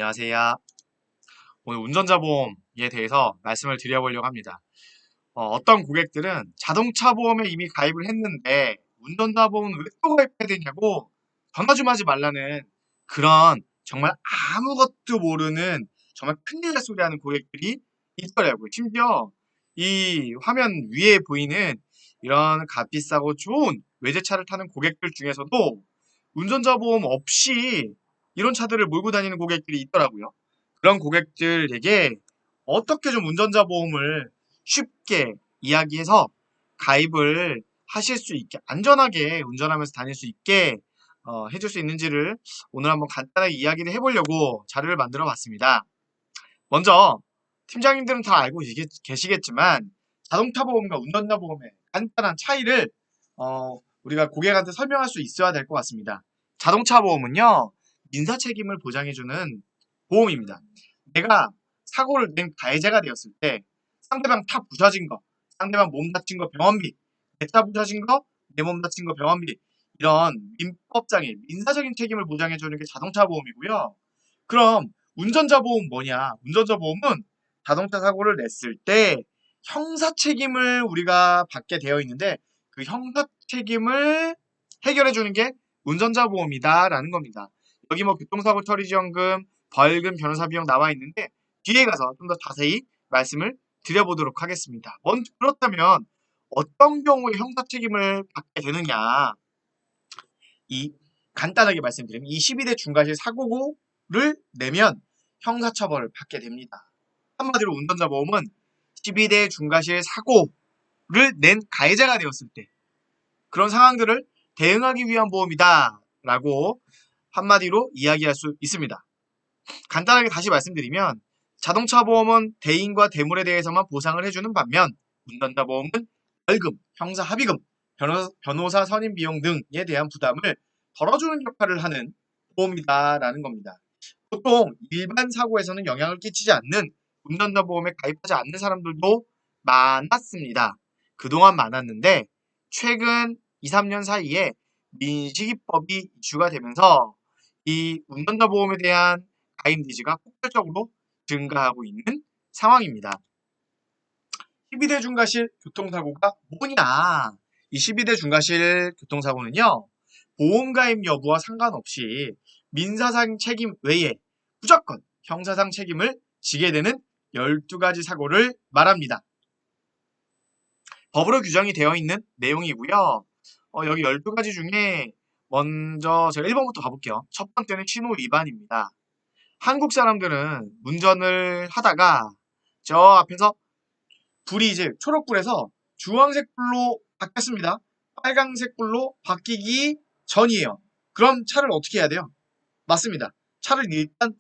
안녕하세요. 오늘 운전자 보험에 대해서 말씀을 드려보려고 합니다. 어떤 고객들은 자동차 보험에 이미 가입을 했는데 운전자 보험은 왜 또 가입해야 되냐고 전화 좀 하지 말라는 그런 정말 아무것도 모르는 정말 큰일 날 소리 하는 고객들이 있더라고요. 심지어 이 화면 위에 보이는 이런 값비싸고 좋은 외제차를 타는 고객들 중에서도 운전자 보험 없이 이런 차들을 몰고 다니는 고객들이 있더라고요. 그런 고객들에게 어떻게 좀 운전자 보험을 쉽게 이야기해서 가입을 하실 수 있게 안전하게 운전하면서 다닐 수 있게 해줄 수 있는지를 오늘 한번 간단하게 이야기를 해보려고 자료를 만들어 봤습니다. 먼저 팀장님들은 다 알고 계시겠지만 자동차 보험과 운전자 보험의 간단한 차이를 우리가 고객한테 설명할 수 있어야 될 것 같습니다. 자동차 보험은요, 민사 책임을 보장해주는 보험입니다. 내가 사고를 낸 가해자가 되었을 때 상대방 차 부서진 거, 상대방 몸 다친 거 병원비, 내 차 부서진 거, 내 몸 다친 거 병원비, 이런 민법장애, 민사적인 책임을 보장해주는 게 자동차 보험이고요. 그럼 운전자 보험 뭐냐? 운전자 보험은 자동차 사고를 냈을 때 형사 책임을 우리가 받게 되어 있는데 그 형사 책임을 해결해 주는 게 운전자 보험이다라는 겁니다. 여기 뭐 교통사고 처리지원금, 벌금, 변호사 비용 나와 있는데 뒤에 가서 좀 더 자세히 말씀을 드려보도록 하겠습니다. 먼저 그렇다면 어떤 경우에 형사 책임을 받게 되느냐? 이 간단하게 말씀드리면 이 12대 중과실 사고를 내면 형사처벌을 받게 됩니다. 한마디로 운전자 보험은 12대 중과실 사고를 낸 가해자가 되었을 때 그런 상황들을 대응하기 위한 보험이다 라고 한마디로 이야기할 수 있습니다. 간단하게 다시 말씀드리면 자동차 보험은 대인과 대물에 대해서만 보상을 해주는 반면 운전자 보험은 벌금, 형사 합의금, 변호사 선임 비용 등에 대한 부담을 덜어주는 역할을 하는 보험이다라는 겁니다. 보통 일반 사고에서는 영향을 끼치지 않는 운전자 보험에 가입하지 않는 사람들도 많았습니다. 그동안 많았는데 최근 2, 3년 사이에 민식이법이 이슈가 되면서 이 운전자 보험에 대한 가입 니즈가 폭발적으로 증가하고 있는 상황입니다. 12대 중과실 교통사고가 뭐냐? 이 12대 중과실 교통사고는요, 보험 가입 여부와 상관없이 민사상 책임 외에 무조건 형사상 책임을 지게 되는 12가지 사고를 말합니다. 법으로 규정이 되어 있는 내용이고요. 여기 12가지 중에 먼저 제가 1번부터 가볼게요. 첫 번째는 신호 위반입니다. 한국 사람들은 운전을 하다가 저 앞에서 불이 이제 초록불에서 주황색 불로 바뀌었습니다. 빨강색 불로 바뀌기 전이에요. 그럼 차를 어떻게 해야 돼요? 맞습니다. 차를 일단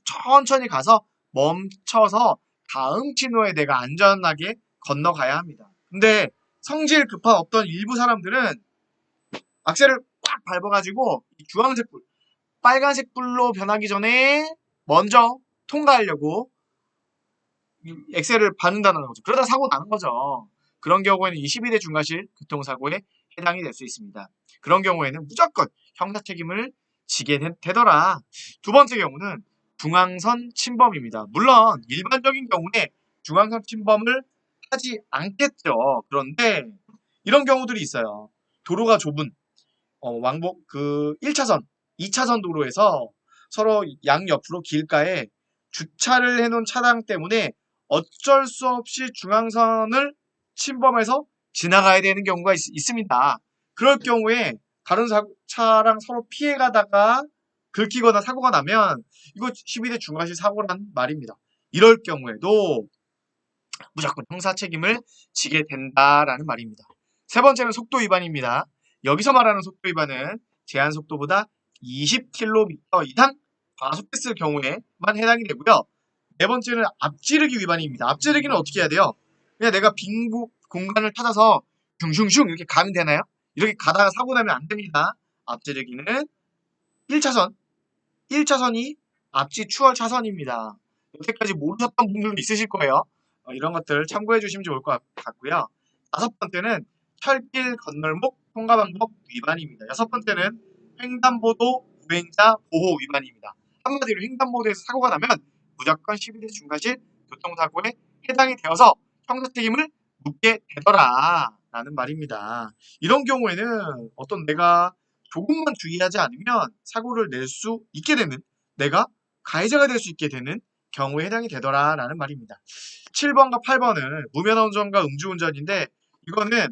천천히 가서 멈춰서 다음 신호에 내가 안전하게 건너가야 합니다. 근데 성질 급한 어떤 일부 사람들은 악셀을 꽉 밟아가지고 주황색 불, 빨간색 불로 변하기 전에 먼저 통과하려고 엑셀을 밟는다는 거죠. 그러다 사고 나는 거죠. 그런 경우에는 22대 중과실 교통사고에 해당이 될 수 있습니다. 그런 경우에는 무조건 형사 책임을 지게 되더라. 두 번째 경우는 중앙선 침범입니다. 물론 일반적인 경우에 중앙선 침범을 하지 않겠죠. 그런데 이런 경우들이 있어요. 도로가 좁은 왕복 1차선, 2차선 도로에서 서로 양옆으로 길가에 주차를 해놓은 차량 때문에 어쩔 수 없이 중앙선을 침범해서 지나가야 되는 경우가 있습니다. 그럴 경우에 다른 차랑 서로 피해가다가 긁히거나 사고가 나면 이거 12대 중과실 사고란 말입니다. 이럴 경우에도 무조건 형사 책임을 지게 된다라는 말입니다. 세 번째는 속도 위반입니다. 여기서 말하는 속도 위반은 제한 속도보다 20km 이상 과속했을 경우에만 해당이 되고요. 네 번째는 앞지르기 위반입니다. 앞지르기는 어떻게 해야 돼요? 그냥 내가 빈 공간을 찾아서 슝슝슝 이렇게 가면 되나요? 이렇게 가다가 사고 나면 안 됩니다. 앞지르기는 1차선, 1차선이 앞지 추월 차선입니다. 여태까지 모르셨던 분들도 있으실 거예요. 이런 것들 참고해 주시면 좋을 것 같고요. 다섯 번째는 철길 건널목 통과 방법 위반입니다. 여섯 번째는 횡단보도 보행자 보호 위반입니다. 한마디로 횡단보도에서 사고가 나면 무조건 12대 중과실 교통사고에 해당이 되어서 형사 책임을 묻게 되더라 라는 말입니다. 이런 경우에는 어떤 내가 조금만 주의하지 않으면 사고를 낼 수 있게 되는, 내가 가해자가 될 수 있게 되는 경우에 해당이 되더라 라는 말입니다. 7번과 8번은 무면허운전과 음주운전인데, 이거는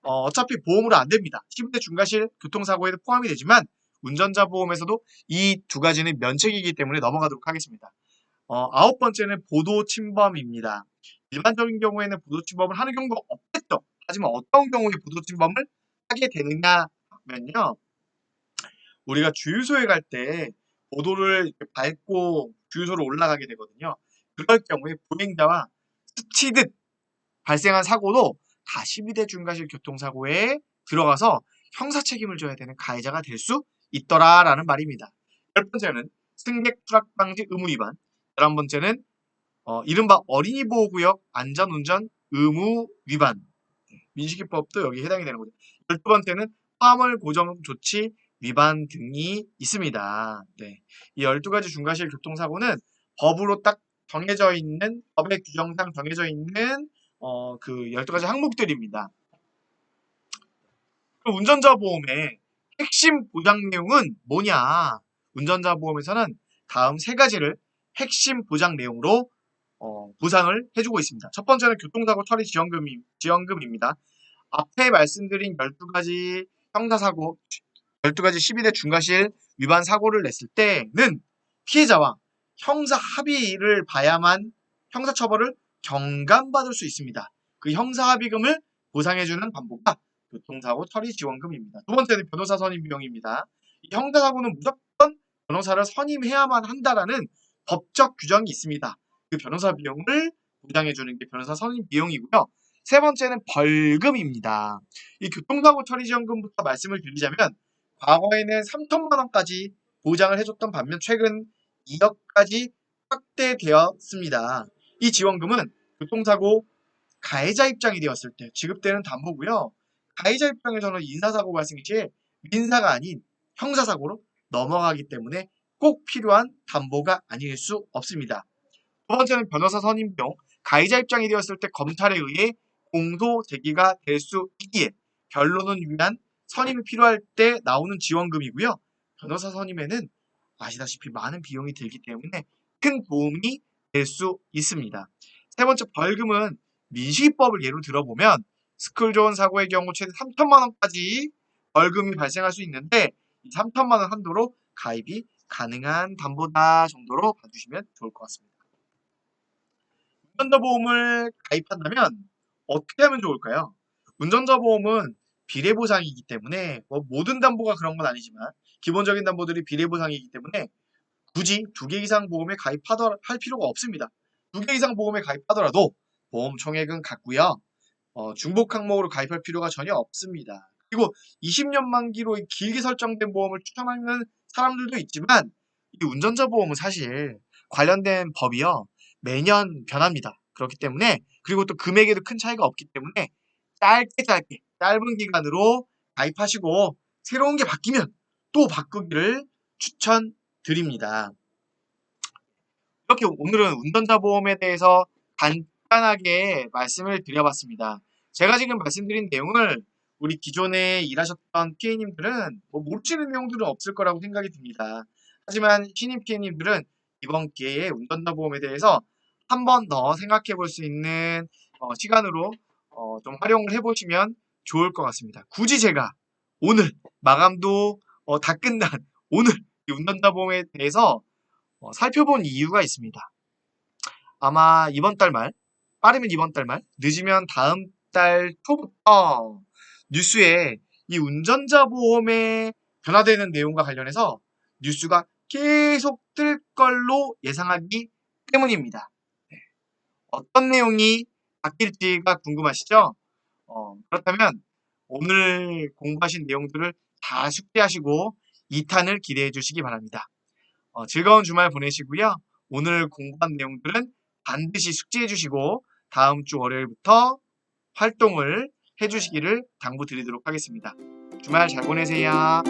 어차피 보험으로 안 됩니다. 12대 중과실 교통사고에도 포함이 되지만 운전자 보험에서도 이 두 가지는 면책이기 때문에 넘어가도록 하겠습니다. 9번째는 보도 침범입니다. 일반적인 경우에는 보도 침범을 하는 경우가 없겠죠. 하지만 어떤 경우에 보도 침범을 하게 되느냐 하면요, 우리가 주유소에 갈 때 보도를 이렇게 밟고 주유소로 올라가게 되거든요. 그럴 경우에 보행자와 스치듯 발생한 사고도 다 12대 중과실 교통사고에 들어가서 형사 책임을 져야 되는 가해자가 될 수 있더라라는 말입니다. 10번째는 승객 추락 방지 의무 위반, 11번째는 이른바 어린이 보호구역 안전운전 의무 위반, 민식이법도 여기 해당이 되는 거죠. 12번째는 화물 고정 조치 위반 등이 있습니다. 네. 이 12가지 중과실 교통사고는 법으로 딱 정해져 있는, 법의 규정상 정해져 있는 그 12가지 항목들입니다. 그럼 운전자 보험의 핵심 보장 내용은 뭐냐? 운전자 보험에서는 다음 세 가지를 핵심 보장 내용으로 보상을 해주고 있습니다. 첫 번째는 교통사고 처리 지원금입니다. 앞에 말씀드린 12가지 형사사고, 12가지 12대 중과실 위반 사고를 냈을 때는 피해자와 형사 합의를 봐야만 형사처벌을 경감받을 수 있습니다. 그 형사 합의금을 보상해주는 방법가 교통사고 처리 지원금입니다. 두 번째는 변호사 선임 비용입니다. 이 형사사고는 무조건 변호사를 선임해야만 한다라는 법적 규정이 있습니다. 그 변호사 비용을 보장해주는 게 변호사 선임 비용이고요. 세 번째는 벌금입니다. 이 교통사고 처리 지원금부터 말씀을 드리자면, 과거에는 3천만 원까지 보장을 해줬던 반면 최근 2억까지 확대되었습니다. 이 지원금은 교통사고 가해자 입장이 되었을 때 지급되는 담보고요. 가해자 입장에서는 인사사고 발생 시에 민사가 아닌 형사사고로 넘어가기 때문에 꼭 필요한 담보가 아닐 수 없습니다. 두 번째는 변호사 선임 비용. 가해자 입장이 되었을 때 검찰에 의해 공소 제기가 될 수 있기에 변론을 위한 선임이 필요할 때 나오는 지원금이고요. 변호사 선임에는 아시다시피 많은 비용이 들기 때문에 큰 도움이 될 수 있습니다. 세 번째 벌금은 민식이법을 예로 들어보면 스쿨존 사고의 경우 최대 3천만 원까지 벌금이 발생할 수 있는데, 이 3천만 원 한도로 가입이 가능한 담보다 정도로 봐주시면 좋을 것 같습니다. 운전자 보험을 가입한다면 어떻게 하면 좋을까요? 운전자 보험은 비례보상이기 때문에 모든 담보가 그런 건 아니지만 기본적인 담보들이 비례보상이기 때문에 굳이 2개 이상 보험에 가입할 필요가 없습니다. 2개 이상 보험에 가입하더라도 보험 총액은 같고요. 중복 항목으로 가입할 필요가 전혀 없습니다. 그리고 20년 만기로 길게 설정된 보험을 추천하는 사람들도 있지만, 이 운전자 보험은 사실 관련된 법이요, 매년 변합니다. 그렇기 때문에, 그리고 또 금액에도 큰 차이가 없기 때문에 짧은 기간으로 가입하시고 새로운 게 바뀌면 또 바꾸기를 추천드립니다. 이렇게 오늘은 운전자 보험에 대해서 간단하게 말씀을 드려봤습니다. 제가 지금 말씀드린 내용을 우리 기존에 일하셨던 PA님들은 모르시는 내용들은 없을 거라고 생각이 듭니다. 하지만 신입 PA님들은 이번 기회에 운전자 보험에 대해서 한 번 더 생각해 볼 수 있는 시간으로 좀 활용을 해보시면 좋을 것 같습니다. 굳이 제가 오늘 마감도 다 끝난 오늘 이 운전자 보험에 대해서 살펴본 이유가 있습니다. 아마 이번 달 말, 빠르면 이번 달 말, 늦으면 다음 달 초부터 뉴스에 이 운전자 보험에 변화되는 내용과 관련해서 뉴스가 계속 뜰 걸로 예상하기 때문입니다. 네. 어떤 내용이 바뀔지가 궁금하시죠? 그렇다면 오늘 공부하신 내용들을 다 숙지하시고 2탄을 기대해 주시기 바랍니다. 즐거운 주말 보내시고요. 오늘 공부한 내용들은 반드시 숙지해 주시고 다음 주 월요일부터 활동을 해주시기를 당부드리도록 하겠습니다. 주말 잘 보내세요.